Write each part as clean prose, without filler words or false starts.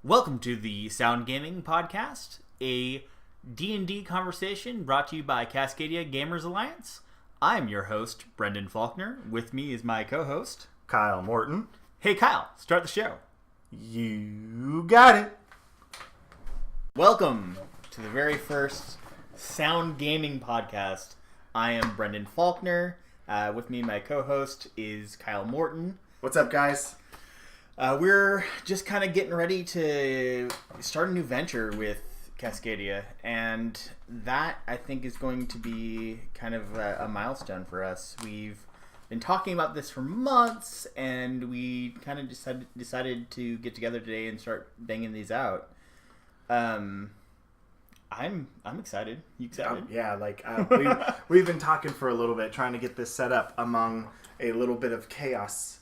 Welcome to the Sound Gaming Podcast, a D&D conversation brought to you by Cascadia Gamers Alliance. I'm your host, Brendon Faulkner. With me is my co-host, Kyle Morton. Hey Kyle, start the show. You got it. Welcome to the very first Sound Gaming Podcast. I am Brendon Faulkner. With me, my co-host is Kyle Morton. What's up, guys? We're just kind of getting ready to start a new venture with Cascadia, and that, I think, is going to be kind of a milestone for us. We've been talking about this for months, and we kind of decided to get together today and start banging these out. I'm excited. You excited? We've been talking for a little bit, trying to get this set up among a little bit of chaos.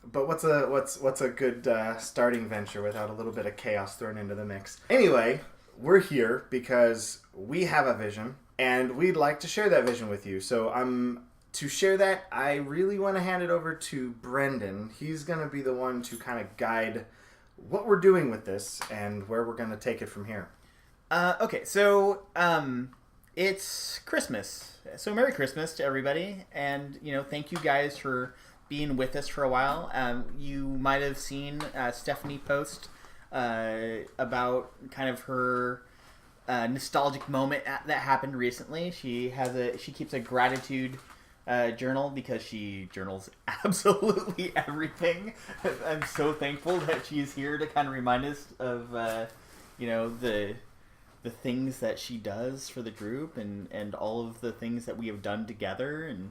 But what's a good starting venture without a little bit of chaos thrown into the mix? Anyway, we're here because we have a vision, and we'd like to share that vision with you. So to share that, I really want to hand it over to Brendon. He's going to be the one to kind of guide what we're doing with this and where we're going to take it from here. Okay, so it's Christmas. So Merry Christmas to everybody, and thank you guys for being with us for a while. You might have seen Stephanie post about kind of her nostalgic moment that happened recently. She keeps a gratitude journal because she journals absolutely everything. I'm so thankful that she's here to kind of remind us of the things that she does for the group and all of the things that we have done together. And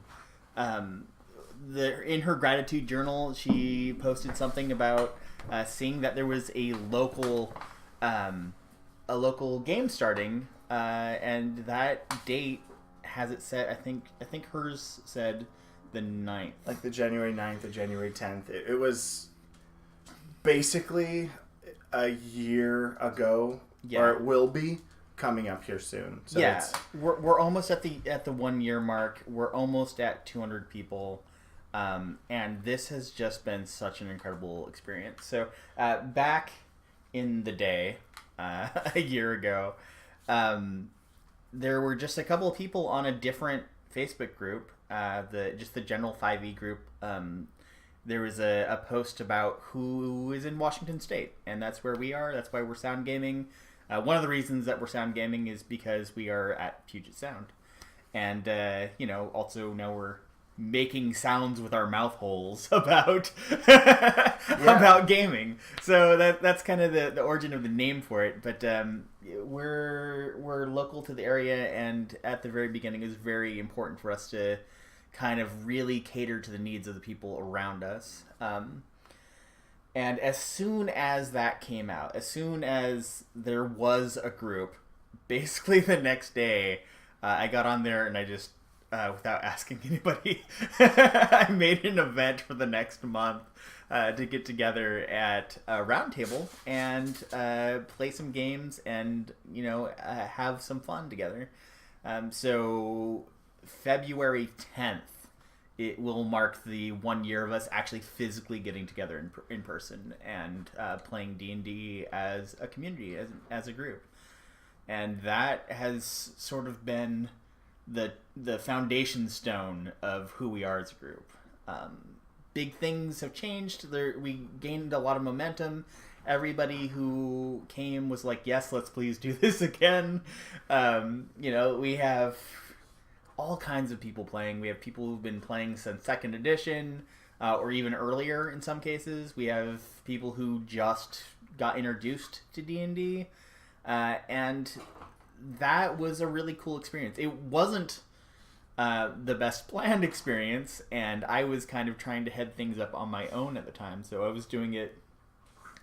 in her gratitude journal, she posted something about seeing that there was a local game starting, and that date has it set. I think hers said the 9th, like the January 9th or January 10th. It was basically a year ago, or it will be coming up here soon. So yeah, we're almost at the 1 year mark. We're almost at 200 people. And this has just been such an incredible experience. So back in the day, a year ago, there were just a couple of people on a different Facebook group, the general 5e group. There was a post about who is in Washington State, and that's where we are. That's why we're Sound Gaming. One of the reasons that we're Sound Gaming is because we are at Puget Sound. And, also now we're making sounds with our mouth holes about about gaming. So that's kind of the origin of the name for it. But we're local to the area, and at the very beginning it was very important for us to kind of really cater to the needs of the people around us. And as soon as that came out, as soon as there was a group, basically the next day, I got on there and I just without asking anybody, I made an event for the next month to get together at a round table and play some games and have some fun together. So February 10th, it will mark the 1 year of us actually physically getting together in person and playing D&D as a community, as a group. And that has sort of been the foundation stone of who we are as a group. Big things have changed. We gained a lot of momentum. Everybody who came was like, yes, let's please do this again. We have all kinds of people playing. We have people who've been playing since 2nd edition, or even earlier in some cases. We have people who just got introduced to D&D, and that was a really cool experience. It wasn't the best planned experience, and I was kind of trying to head things up on my own at the time. So I was doing it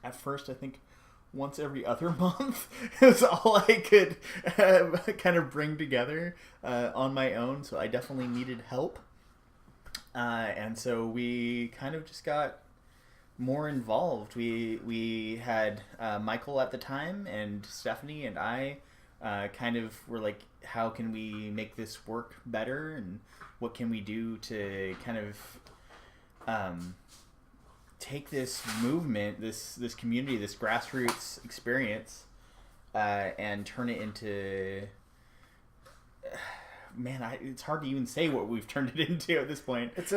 at first, I think, once every other month. It was all I could kind of bring together on my own. So I definitely needed help. And so we kind of just got more involved. We had Michael at the time, and Stephanie and I kind of were like, how can we make this work better, and what can we do to kind of take this movement, this community, this grassroots experience, and turn it into. Man, it's hard to even say what we've turned it into at this point. It's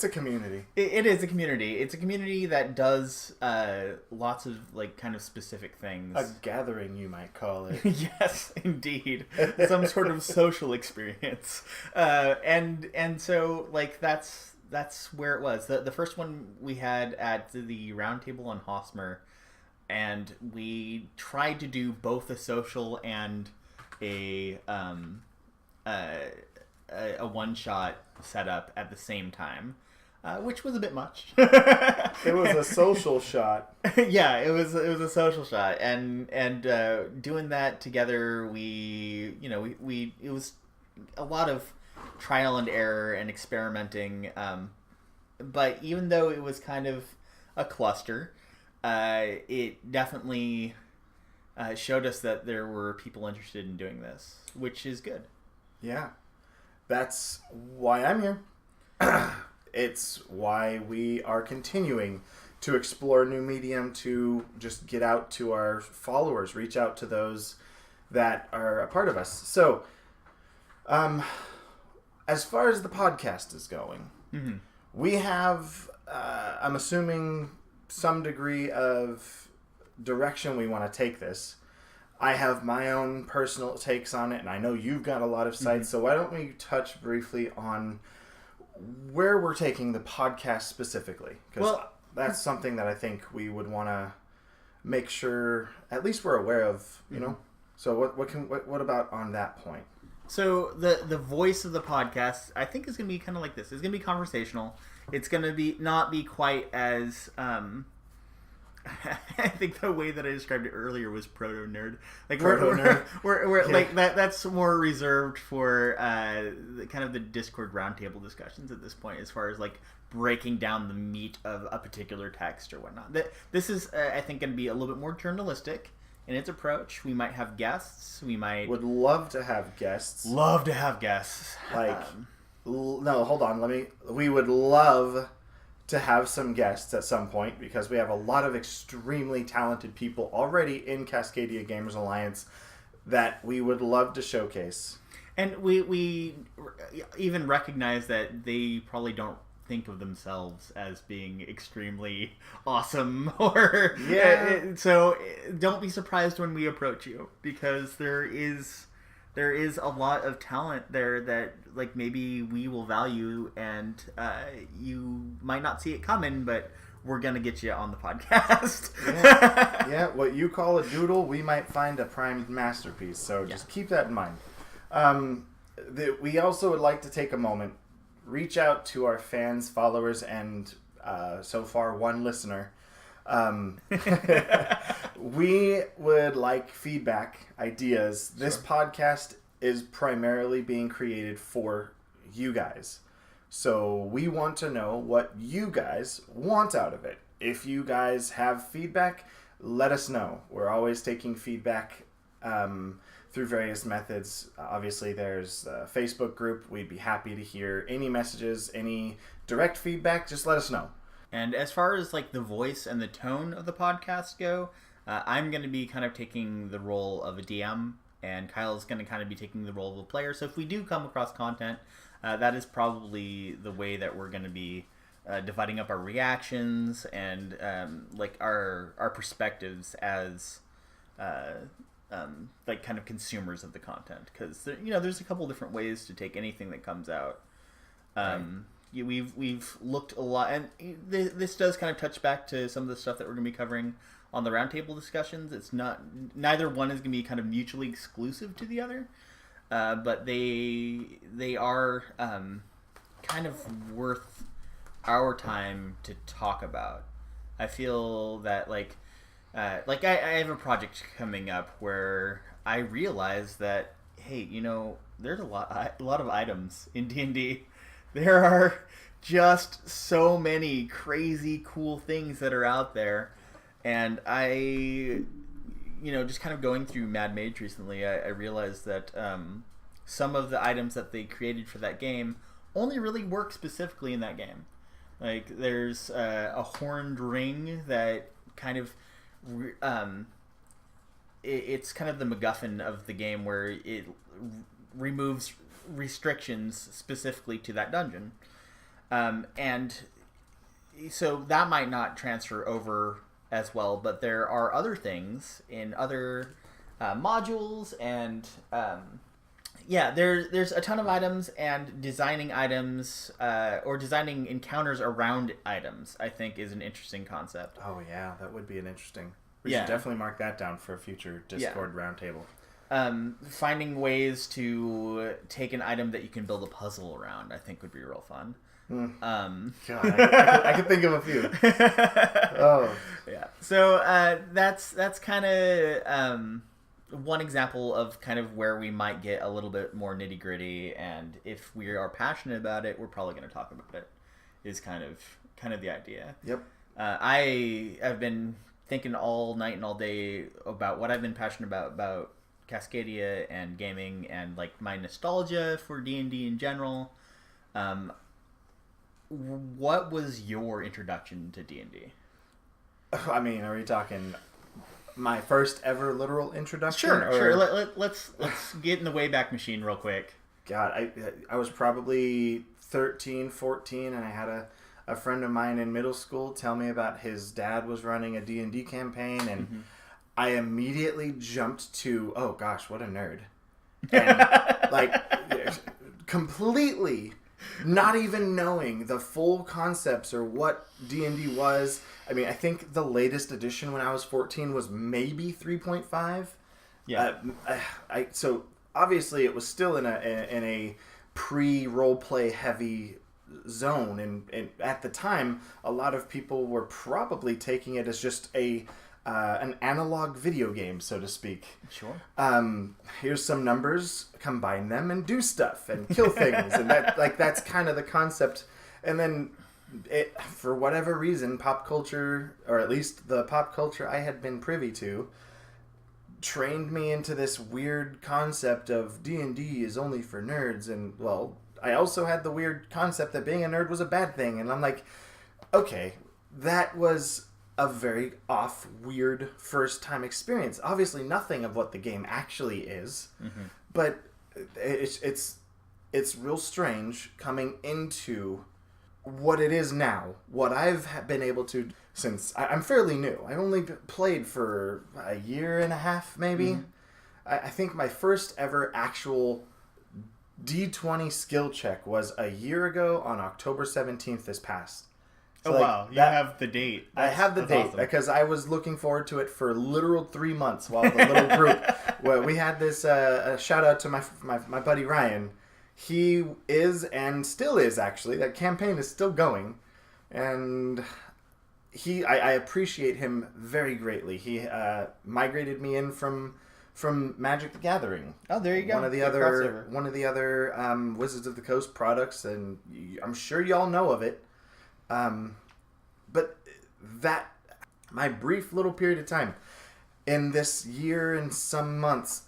a community. It is a community. It's a community that does lots of like kind of specific things. A gathering, you might call it. Yes, indeed. Some sort of social experience. And so like that's where it was. The first one we had at the roundtable on Hosmer, and we tried to do both a social and a one-shot setup at the same time, which was a bit much. It was a social shot. Yeah, it was a social shot, and doing that together, we it was a lot of trial and error and experimenting. But even though it was kind of a cluster, it definitely showed us that there were people interested in doing this, which is good. Yeah, that's why I'm here. It's why we are continuing to explore new medium, to just get out to our followers, reach out to those that are a part of us. So, as far as the podcast is going, we have, I'm assuming, some degree of direction we want to take this. I have my own personal takes on it, and I know you've got a lot of sites, so why don't we touch briefly on where we're taking the podcast specifically? Because that's something that I think we would want to make sure at least we're aware of, you know? So what about on that point? So the voice of the podcast, I think, is going to be kind of like this. It's going to be conversational. It's going to not be quite as... I think the way that I described it earlier was proto-nerd. Like we're like that's more reserved for kind of the Discord roundtable discussions at this point, as far as like breaking down the meat of a particular text or whatnot. This is, I think, going to be a little bit more journalistic in its approach. We might have guests. We would love to have guests. Love to have guests. Like, no, hold on. We would love to have some guests at some point, because we have a lot of extremely talented people already in Cascadia Gamers Alliance that we would love to showcase. And we even recognize that they probably don't think of themselves as being extremely awesome, or so don't be surprised when we approach you, because there is a lot of talent there that like maybe we will value, and you might not see it coming, but we're gonna get you on the podcast. Yeah, what you call a doodle, we might find a primed masterpiece. So just keep that in mind. We also would like to take a moment, reach out to our fans, followers, and so far one listener. We would like feedback, ideas. Sure. This podcast is primarily being created for you guys. So we want to know what you guys want out of it. If you guys have feedback, let us know. We're always taking feedback through various methods. Obviously, there's a Facebook group. We'd be happy to hear any messages, any direct feedback. Just let us know. And as far as like the voice and the tone of the podcast go, I'm going to be kind of taking the role of a DM, and Kyle's going to kind of be taking the role of a player. So if we do come across content, that is probably the way that we're going to be dividing up our reactions and like our perspectives as like kind of consumers of the content. Because there's a couple different ways to take anything that comes out. We've looked a lot, and this does kind of touch back to some of the stuff that we're going to be covering on the roundtable discussions. It's neither one is going to be kind of mutually exclusive to the other, but they are kind of worth our time to talk about. I feel that like I have a project coming up where I realize that, hey, there's a lot of items in D&D. There are just so many crazy cool things that are out there, and I, just kind of going through Mad Mage recently, I realized that some of the items that they created for that game only really work specifically in that game. Like there's a horned ring that kind of it's kind of the MacGuffin of the game where it removes restrictions specifically to that dungeon, and so that might not transfer over as well. But there are other things in other modules, and there's a ton of items, and designing items or designing encounters around items, I think, is an interesting concept. Oh yeah, that would be an interesting. We should definitely mark that down for a future Discord roundtable. Finding ways to take an item that you can build a puzzle around, I think, would be real fun. God, I could think of a few. Oh, yeah. So that's kind of one example of kind of where we might get a little bit more nitty gritty, and if we are passionate about it, we're probably going to talk about it. Is kind of the idea. Yep. I have been thinking all night and all day about what I've been passionate about Cascadia and gaming, and like my nostalgia for D&D in general. What was your introduction to D&D? I mean, are we talking my first ever literal introduction? Sure. Let's get in the Wayback Machine real quick. God, I was probably 13, 14, and I had a friend of mine in middle school tell me about his dad was running a D&D campaign, and I immediately jumped to, oh gosh, what a nerd. And like completely not even knowing the full concepts or what D&D was. I mean, I think the latest edition when I was 14 was maybe 3.5. Yeah. So obviously it was still in a pre-roleplay heavy zone, and at the time a lot of people were probably taking it as just an analog video game, so to speak. Sure. Here's some numbers, combine them and do stuff and kill things, and that's kind of the concept. And then for whatever reason, pop culture, or at least the pop culture I had been privy to, trained me into this weird concept of D&D is only for nerds. And well, I also had the weird concept that being a nerd was a bad thing, and I'm like, okay, that was a very off, weird first-time experience. Obviously, nothing of what the game actually is, but it's real strange coming into what it is now. What I've been able to, since I'm fairly new. I only played for a year and a half, maybe. I think my first ever actual D20 skill check was a year ago on October 17th this past. So wow, you have the date. I have the date awesome. Because I was looking forward to it for literal 3 months while the little group. Well, we had this a shout out to my buddy Ryan. He is and still is actually. That campaign is still going, and I appreciate him very greatly. He migrated me in from Magic the Gathering. Oh, there you go. One of the other Wizards of the Coast products, and I'm sure y'all know of it. But that, my brief little period of time in this year and some months,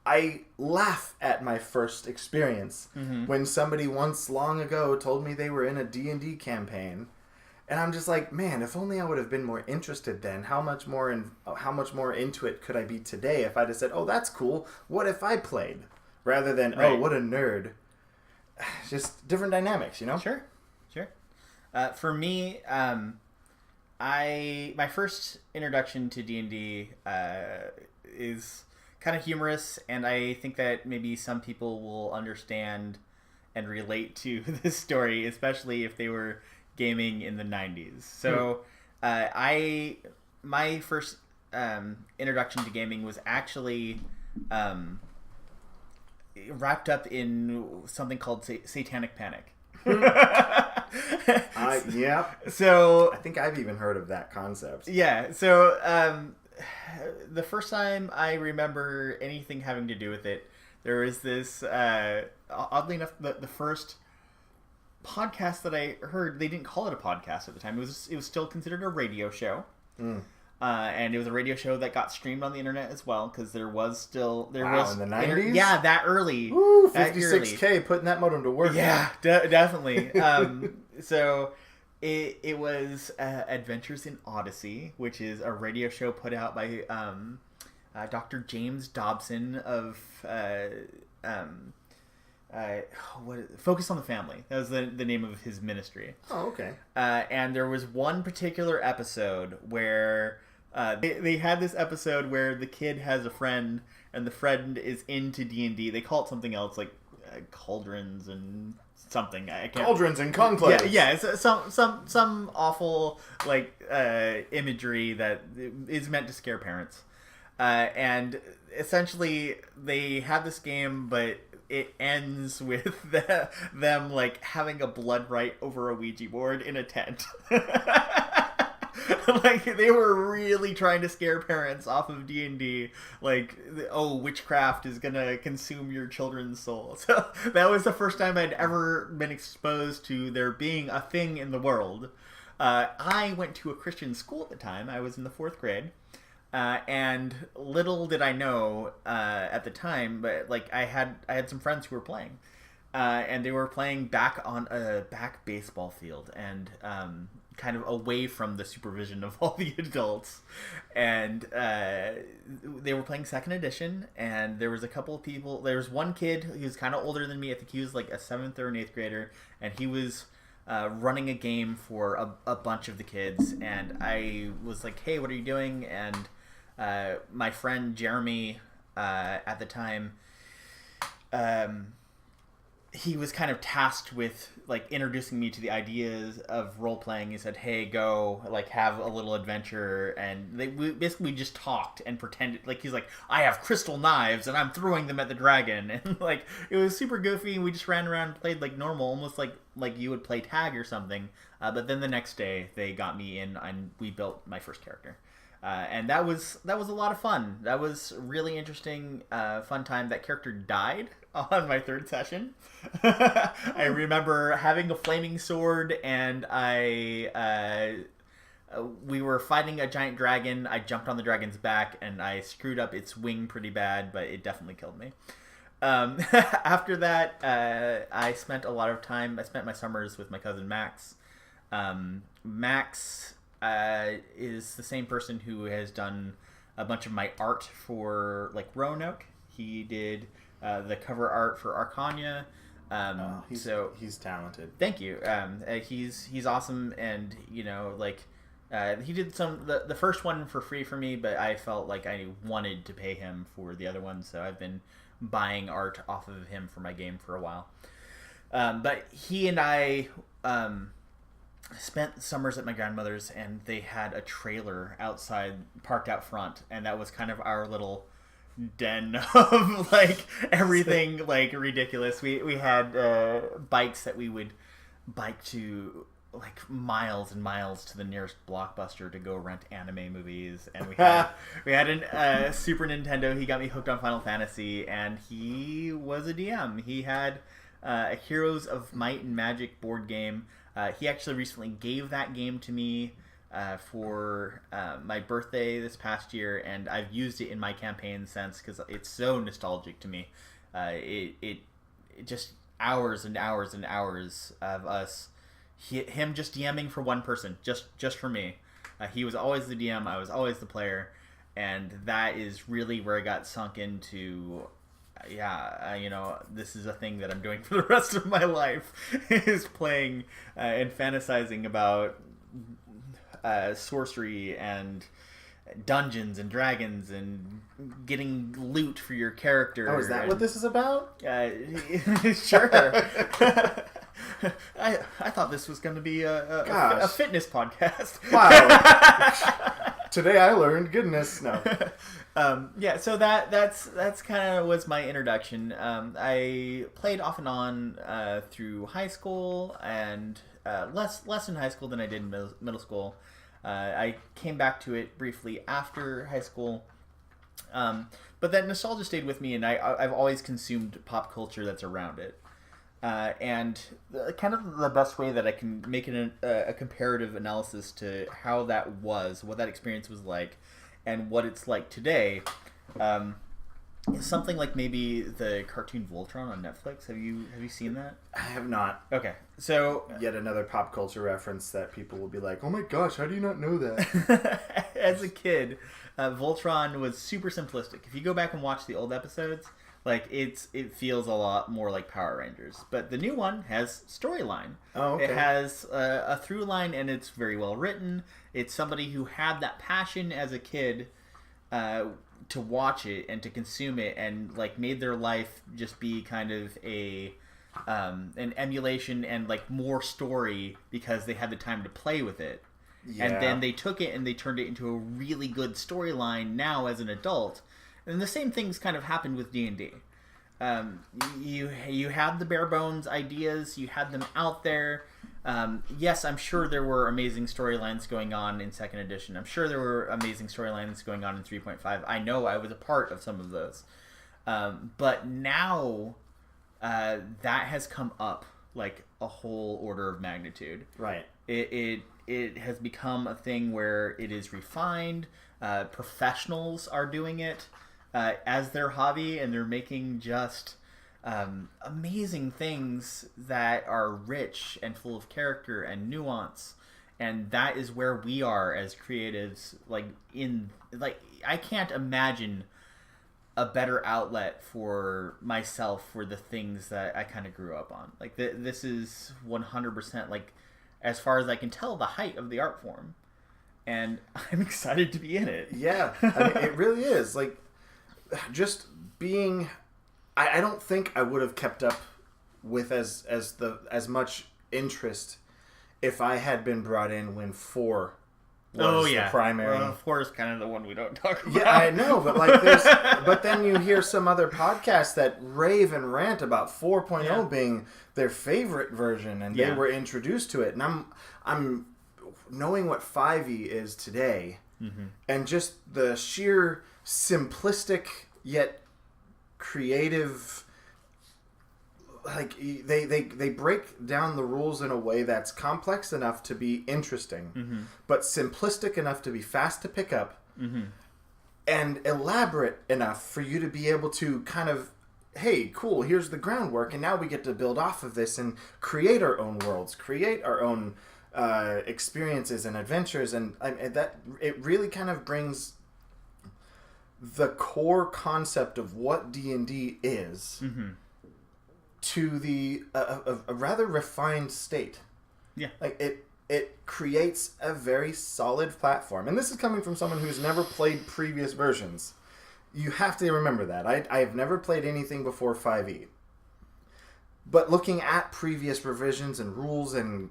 I laugh at my first experience when somebody once long ago told me they were in a D&D campaign, and I'm just like, man, if only I would have been more interested then. How much more into it could I be today if I'd have said, oh, that's cool. What if I played? Rather than, right. Oh, what a nerd. Just different dynamics, you know? Sure. For me, my first introduction to D&D is kind of humorous, and I think that maybe some people will understand and relate to this story, especially if they were gaming in the 90s. So, my first introduction to gaming was actually wrapped up in something called Satanic Panic. Yeah. So I think I've even heard of that concept. Yeah. So the first time I remember anything having to do with it, there was this. Oddly enough, the first podcast that I heard, they didn't call it a podcast at the time. It was still considered a radio show. And it was a radio show that got streamed on the internet as well, because there was in the 90s? Yeah, that early. Woo, 56K, putting that modem to work. Yeah, definitely. So It was Adventures in Odyssey, which is a radio show put out by Dr. James Dobson of Focus on the Family. That was the name of his ministry. Oh, okay. And there was one particular episode where they had this episode where the kid has a friend, and the friend is into D&D. They call it something else, like cauldrons and something. I can't. Cauldrons and conclaves. Yeah. It's some awful like imagery that is meant to scare parents. And essentially, they have this game, but it ends with them like having a blood rite over a Ouija board in a tent. Like, they were really trying to scare parents off of D&D. Like, oh, witchcraft is gonna consume your children's soul. So that was the first time I'd ever been exposed to there being a thing in the world. I went to a Christian school at the time. I was in the 4th grade. And little did I know at the time, but like I had some friends who were playing, and they were playing back on a back baseball field, and kind of away from the supervision of all the adults, and they were playing 2nd edition, and there was a couple of people. There was one kid who was kind of older than me. I think he was like a 7th or an 8th grader, and he was running a game for a bunch of the kids, and I was like, "Hey, what are you doing?" And my friend Jeremy, at the time, he was kind of tasked with like introducing me to the ideas of role playing. He said, "Hey, go like have a little adventure," and we basically just talked and pretended like he's like, "I have crystal knives and I'm throwing them at the dragon," and like it was super goofy. We just ran around and played like normal, almost like you would play tag or something. But then the next day they got me in and we built my first character. And that was a lot of fun. That was really interesting, fun time. That character died on my 3rd session. I remember having a flaming sword, and we were fighting a giant dragon. I jumped on the dragon's back, and I screwed up its wing pretty bad, but it definitely killed me. After that, I spent a lot of time. I spent my summers with my cousin Max. Max is the same person who has done a bunch of my art for like Roanoke. He did the cover art for Arcania. He's talented. Thank you. He's awesome, and you know, like he did the first one for free for me, but I felt like I wanted to pay him for the other one, so I've been buying art off of him for my game for a while. But he and I spent summers at my grandmother's, and they had a trailer outside parked out front, and that was kind of our little den of like everything like ridiculous. We had bikes that we would bike to like miles and miles to the nearest Blockbuster to go rent anime movies, and we had a Super Nintendo. He got me hooked on Final Fantasy, and he was a DM. He had a Heroes of Might and Magic board game. He actually recently gave that game to me for my birthday this past year, and I've used it in my campaign since because it's so nostalgic to me. It just hours and hours and hours of us, him just DMing for one person, just for me. He was always the DM, I was always the player, and that is really where I got sunk into. You know, this is a thing that I'm doing for the rest of my life, is playing and fantasizing about sorcery and dungeons and dragons and getting loot for your character. Oh, is that what this is about? Sure. I thought this was going to be a fitness podcast. Wow. Today I learned goodness. No. So that's kind of was my introduction. I played off and on through high school, and less in high school than I did in middle school. I came back to it briefly after high school, but that nostalgia stayed with me, and I've always consumed pop culture that's around it. And kind of the best way that I can make it a comparative analysis to how that was, what that experience was like, and what it's like today. something like maybe the cartoon Voltron on Netflix. Have you seen that? I have not. Okay, so Yet another pop culture reference that people will be like, "Oh my gosh, how do you not know that?" as a kid, Voltron was super simplistic. If you go back and watch the old episodes, like it feels a lot more like Power Rangers. But the new one has storyline. Oh, okay. It has a through line, and it's very well written. It's somebody who had that passion as a kid to watch it and to consume it, and like made their life just be kind of an emulation and like more story because they had the time to play with it. Yeah. And then they took it and they turned it into a really good storyline now as an adult. And the same things kind of happened with D&D. You had the bare bones ideas, you had them out there. Yes, I'm sure there were amazing storylines going on in 2nd edition. I'm sure there were amazing storylines going on in 3.5. I know I was a part of some of those. But now that has come up like a whole order of magnitude. Right. It has become a thing where it is refined. Professionals are doing it as their hobby, and they're making just amazing things that are rich and full of character and nuance. And that is where we are as creatives. I can't imagine a better outlet for myself for the things that I kind of grew up on. Like this is 100% like, as far as I can tell, the height of the art form, and I'm excited to be in it. Yeah, I mean, it really is. Like, just being, I don't think I would have kept up with as much interest if I had been brought in when 4 was the primary. Well, 4 is kind of the one we don't talk about. Yeah, I know, but like but then you hear some other podcasts that rave and rant about 4.0 being their favorite version, and they were introduced to it. And I'm knowing what 5e is today, and just the sheer simplistic yet creative, like they break down the rules in a way that's complex enough to be interesting, but simplistic enough to be fast to pick up, and elaborate enough for you to be able to kind of, hey, cool, here's the groundwork, and now we get to build off of this and create our own worlds, create our own experiences and adventures, and that it really kind of brings the core concept of what D&D is to the a rather refined state. Yeah, like it creates a very solid platform, and this is coming from someone who's never played previous versions. You have to remember that I have never played anything before 5e, but looking at previous revisions and rules, and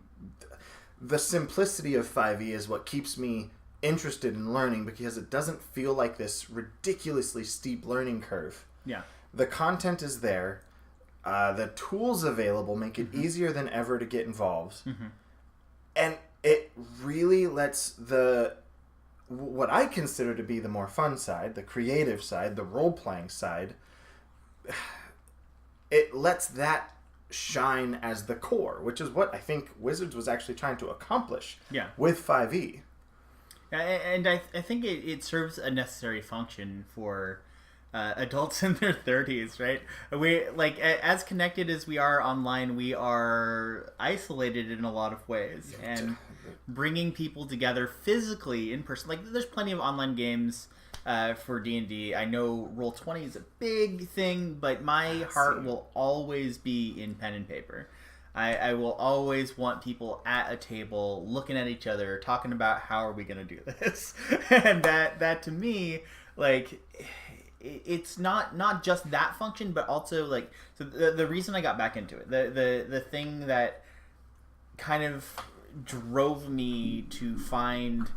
the simplicity of 5e is what keeps me interested in learning, because it doesn't feel like this ridiculously steep learning curve. Yeah, the content is there. The tools available make it easier than ever to get involved. And it really lets what I consider to be the more fun side, the creative side, the role-playing side, it lets that shine as the core, which is what I think Wizards was actually trying to accomplish with 5e. And I think it serves a necessary function for adults in their 30s, right? We like, as connected as we are online, we are isolated in a lot of ways, and bringing people together physically in person. Like, there's plenty of online games for D&D. I know Roll20 is a big thing, but my heart will always be in pen and paper. I will always want people at a table looking at each other, talking about how are we going to do this. And that to me, like, it's not just that function, but also, like, so the reason I got back into it, the thing that kind of drove me to find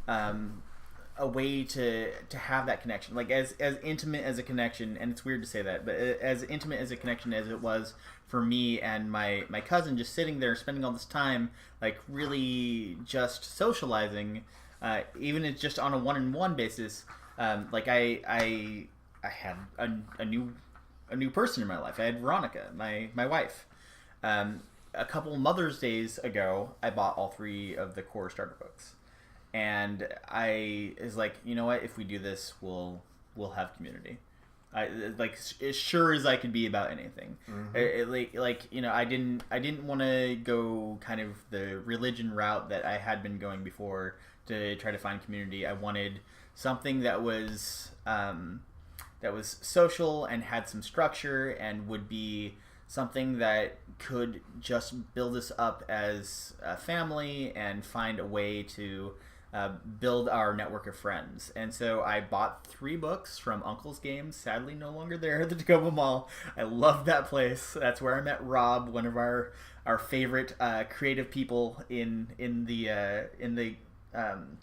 a way to have that connection, like as intimate as a connection, and it's weird to say that, but as intimate as a connection as it was for me and my cousin, just sitting there spending all this time, like, really just socializing, even if just on a one-on-one basis. Like, I had a new person in my life. I had Veronica, my wife. A couple Mother's Days ago, I bought all 3 of the core starter books, and I was like, you know what? If we do this, we'll have community. like as sure as I could be about anything. I didn't want to go kind of the religion route that I had been going before to try to find community. I wanted something that was social and had some structure and would be something that could just build us up as a family and find a way to build our network of friends. And so I bought 3 books from Uncle's Games, sadly no longer there at the Tacoma Mall. I love that place. That's where I met Rob, one of our favorite creative people in the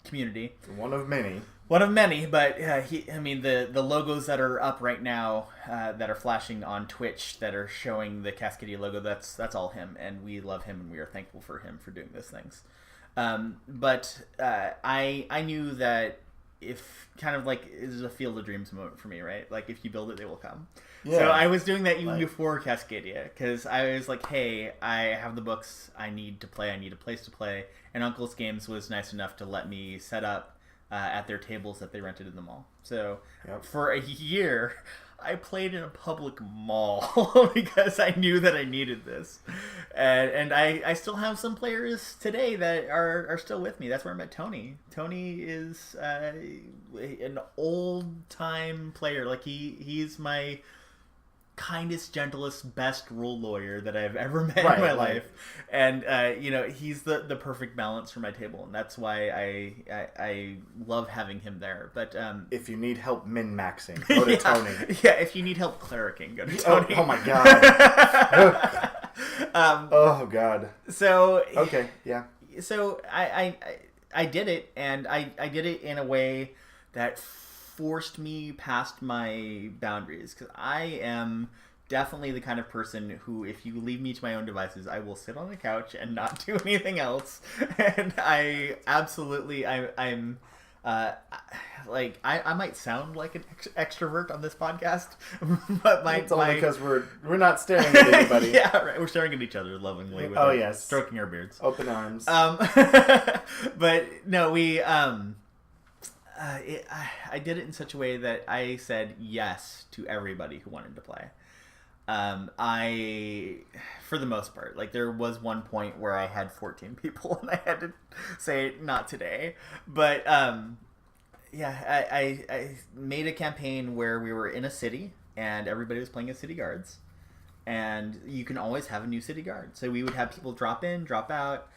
community. One of many. One of many, but the logos that are up right now that are flashing on Twitch that are showing the Cascadia logo, that's all him, and we love him and we are thankful for him for doing those things. But I knew that if kind of like it is a Field of Dreams moment for me, right? Like if you build it, they will come. Yeah. So I was doing that even before Cascadia, because I was like, hey, I have the books I need to play. I need a place to play. And Uncle's Games was nice enough to let me set up at their tables that they rented in the mall. So for a year, I played in a public mall because I knew that I needed this. And I still have some players today that are still with me. That's where I met Tony. Tony is an old-time player. Like he's my kindest, gentlest, best rule lawyer that I've ever met in my life. And he's the perfect balance for my table, and that's why I love having him there. But if you need help min-maxing, go to Tony. Yeah, if you need help clericing, go to Tony. Oh my god. Oh god. So okay, yeah. So I did it, and I did it in a way that forced me past my boundaries, because I am definitely the kind of person who, if you leave me to my own devices, I will sit on the couch and not do anything else. And I might sound like an extrovert on this podcast, but it's only because we're not staring at anybody. Yeah, right. We're staring at each other lovingly. With stroking our beards, open arms. But no, we. I did it in such a way that I said yes to everybody who wanted to play. For the most part, like there was one point where I had 14 people and I had to say not today. But I made a campaign where we were in a city and everybody was playing as city guards, and you can always have a new city guard. So we would have people drop in, drop out.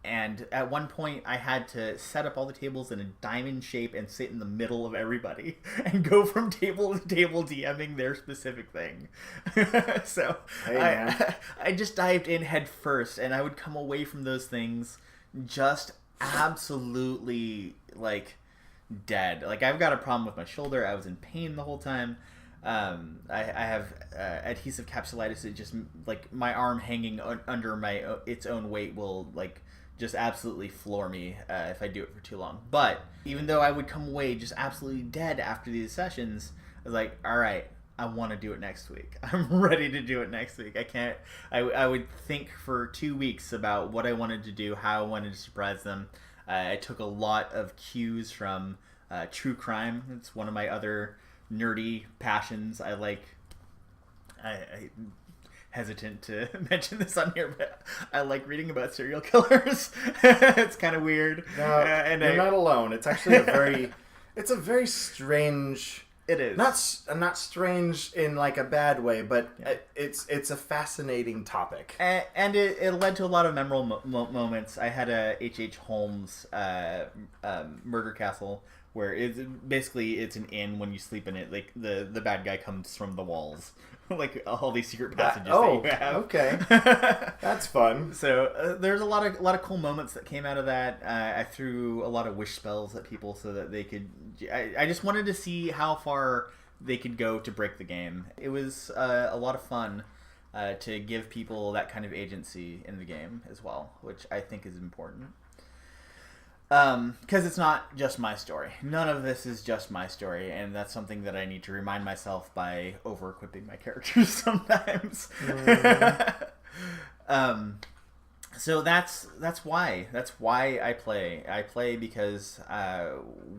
And at one point, I had to set up all the tables in a diamond shape and sit in the middle of everybody and go from table to table DMing their specific thing. So I just dived in head first, and I would come away from those things just absolutely like dead. Like I've got a problem with my shoulder. I was in pain the whole time. I have adhesive capsulitis. It just like my arm hanging under its own weight will like just absolutely floor me if I do it for too long. But even though I would come away just absolutely dead after these sessions, I was like, all right, I want to do it next week. I'm ready to do it next week. I would think for 2 weeks about what I wanted to do, how I wanted to surprise them. I took a lot of cues from true crime. It's one of my other nerdy passions. I hesitant to mention this on here, but I like reading about serial killers. It's kind of weird. No, you're not alone. It's actually it's a very strange. It is not strange in like a bad way, but it's a fascinating topic. And it led to a lot of memorable moments. I had a H.H. Holmes murder castle where it's an inn. When you sleep in it, like the bad guy comes from the walls. Like all these secret passages that you have. Okay. That's fun. So there's a lot of cool moments that came out of that. I threw a lot of wish spells at people so that they could. I just wanted to see how far they could go to break the game. It was a lot of fun to give people that kind of agency in the game as well, which I think is important. Because it's not just my story. None of this is just my story, and that's something that I need to remind myself by over-equipping my characters sometimes. So that's why I play. I play because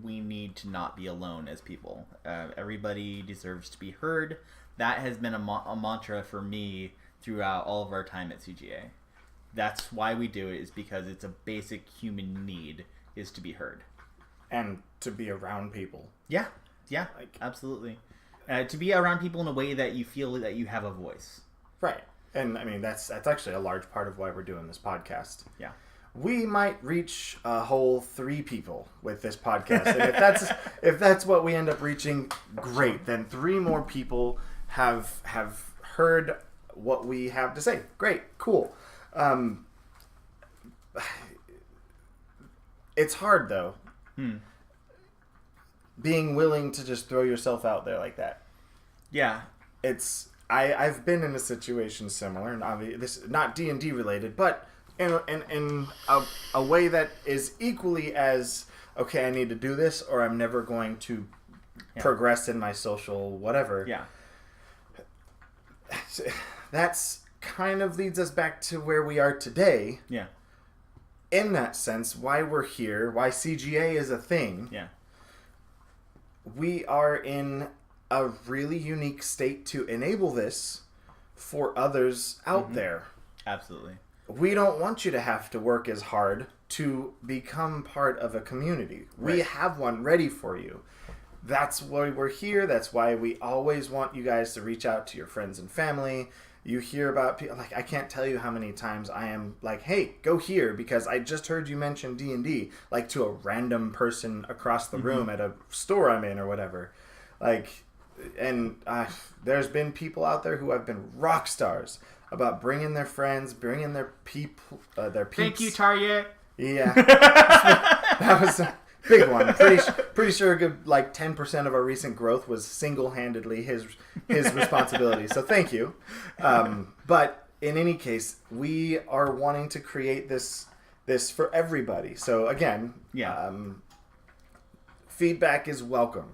we need to not be alone as people. Everybody deserves to be heard. That has been a mantra for me throughout all of our time at CGA. That's why we do it, is because it's a basic human need, is to be heard and to be around people. Yeah, absolutely. To be around people in a way that you feel that you have a voice. Right. And I mean, that's actually a large part of why we're doing this podcast. Yeah. We might reach a whole 3 people with this podcast. And if that's what we end up reaching, great. Then 3 more people have heard what we have to say. Great. Cool. It's hard though. Being willing to just throw yourself out there like that. Yeah. I've been in a situation similar, and this not D&D related, but in a way that is equally as, okay, I need to do this, or I'm never going to progress in my social whatever. Yeah. That's kind of leads us back to where we are today. Yeah. In that sense, why we're here, why CGA is a thing. Yeah. We are in a really unique state to enable this for others out there. Absolutely. We don't want you to have to work as hard to become part of a community. Right. We have one ready for you. That's why we're here. That's why we always want you guys to reach out to your friends and family. You hear about people, like, I can't tell you how many times I am like, hey, go here because I just heard you mention D&D, like to a random person across the room at a store I'm in or whatever. Like, and there's been people out there who have been rock stars about bringing their friends, bringing their people, their peeps. Thank you, Target. Yeah. That was a big one. Pretty sure a good, like, 10% of our recent growth was single-handedly his responsibility. So thank you. But in any case, we are wanting to create this for everybody. So again, feedback is welcome.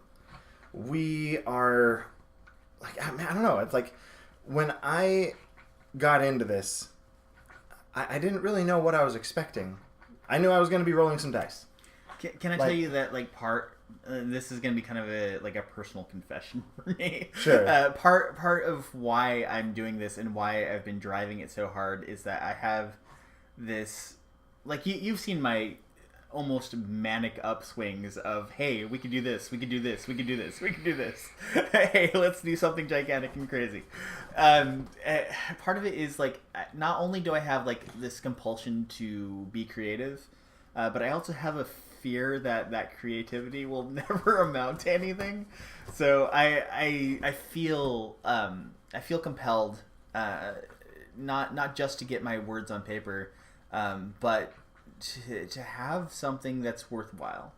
We are, like, I don't know. It's like when I got into this, I didn't really know what I was expecting. I knew I was going to be rolling some dice. Can I tell you that, like, this is going to be kind of a personal confession for me. Sure. Part of why I'm doing this and why I've been driving it so hard is that I have this, like, you've seen my almost manic upswings of, hey, we could do this, we could do this, we could do this, we could do this. Hey, let's do something gigantic and crazy. Part of it is, like, not only do I have, like, this compulsion to be creative, but I also have a fear that creativity will never amount to anything. So I feel compelled, not just to get my words on paper, but to have something that's worthwhile.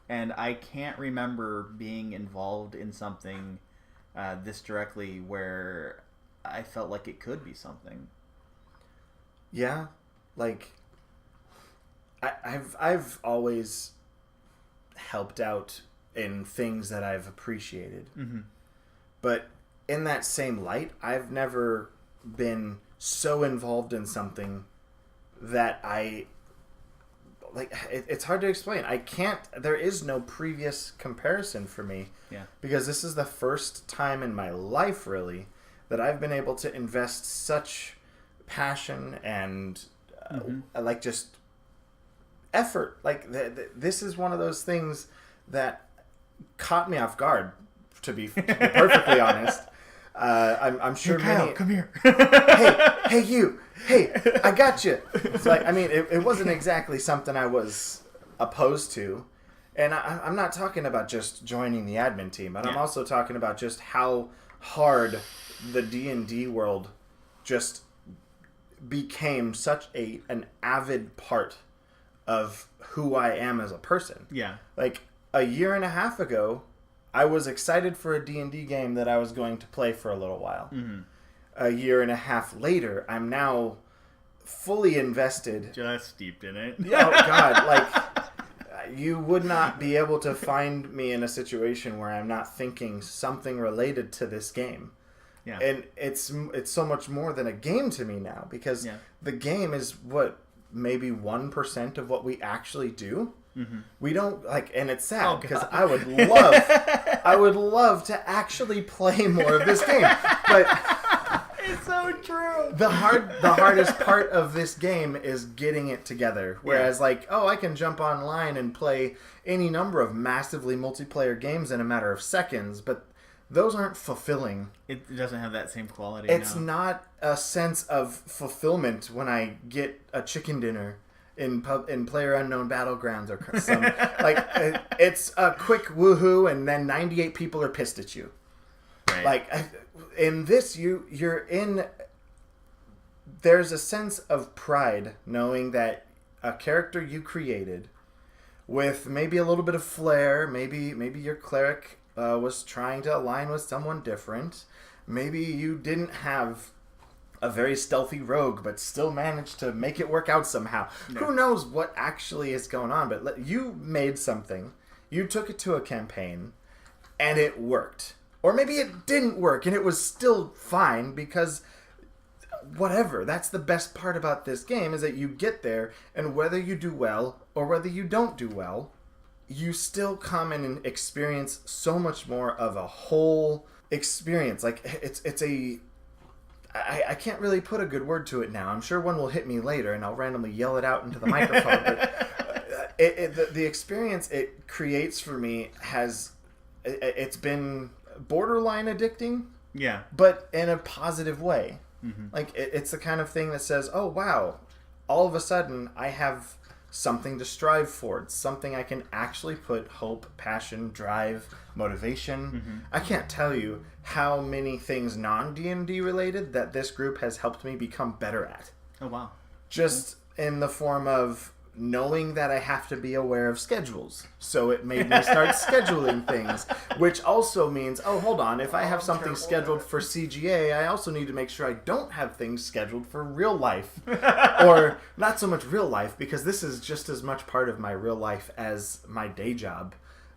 And I can't remember being involved in something this directly where I felt like it could be something. Yeah, like I've always helped out in things that I've appreciated. But in that same light, I've never been so involved in something that it's hard to explain. There is no previous comparison for me. Yeah. Because this is the first time in my life, really, that I've been able to invest such passion and like just effort. Like this is one of those things that caught me off guard, to be perfectly honest. I'm sure hey, Kyle, many. Come here. hey, you. Hey, I got you. It's like, I mean, it wasn't exactly something I was opposed to, and I'm not talking about just joining the admin team, but I'm also talking about just how hard the D&D world just became such an avid part of who I am as a person. Yeah. Like a year and a half ago, I was excited for a D&D game that I was going to play for a little while. A year and a half later, I'm now fully invested. Just steeped in it. Oh, God. Like, you would not be able to find me in a situation where I'm not thinking something related to this game. Yeah. And it's so much more than a game to me now, because the game is what maybe 1% of what we actually do. Mm-hmm. We don't like, and it's sad because I would love to actually play more of this game, but it's so true. The hardest part of this game is getting it together. Whereas, I can jump online and play any number of massively multiplayer games in a matter of seconds, but those aren't fulfilling. It doesn't have that same quality. It's not a sense of fulfillment when I get a chicken dinner in PlayerUnknown Battlegrounds or some it's a quick woohoo, and then 98 people are pissed at you. Right. In this, there's a sense of pride knowing that a character you created with maybe a little bit of flair, maybe your cleric was trying to align with someone different, maybe you didn't have a very stealthy rogue but still managed to make it work out somehow. No. Who knows what actually is going on, but you made something, you took it to a campaign, and it worked. Or maybe it didn't work and it was still fine, because whatever. That's the best part about this game, is that you get there, and whether you do well or whether you don't do well, you still come in and experience so much more of a whole experience. I can't really put a good word to it now. I'm sure one will hit me later and I'll randomly yell it out into the microphone. But the experience it creates for me it's been borderline addicting. Yeah. But in a positive way. Mm-hmm. It's the kind of thing that says, oh, wow, all of a sudden I have something to strive for. It's something I can actually put hope, passion, drive, motivation. Mm-hmm. I can't tell you how many things non-D&D related that this group has helped me become better at. Oh, wow. Just in the form of knowing that I have to be aware of schedules. So it made me start scheduling things, which also means, oh, hold on, if I have something scheduled for CGA, I also need to make sure I don't have things scheduled for real life. Or not so much real life, because this is just as much part of my real life as my day job.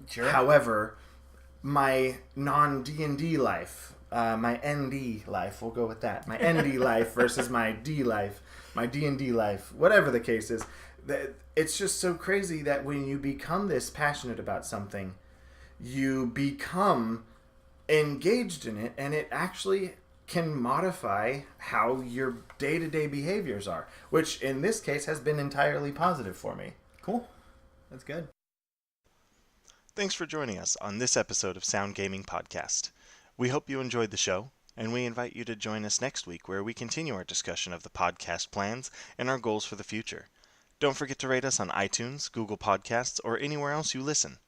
Sure. However, my non-D&D life, my ND life, we'll go with that. My ND life versus my D life, my D&D life, whatever the case is. It's just so crazy that when you become this passionate about something, you become engaged in it, and it actually can modify how your day-to-day behaviors are, which in this case has been entirely positive for me. Cool. That's good. Thanks for joining us on this episode of Sound Gaming Podcast. We hope you enjoyed the show, and we invite you to join us next week, where we continue our discussion of the podcast plans and our goals for the future. Don't forget to rate us on iTunes, Google Podcasts, or anywhere else you listen.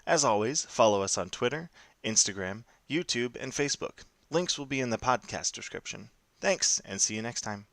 As always, follow us on Twitter, Instagram, YouTube, and Facebook. Links will be in the podcast description. Thanks, and see you next time.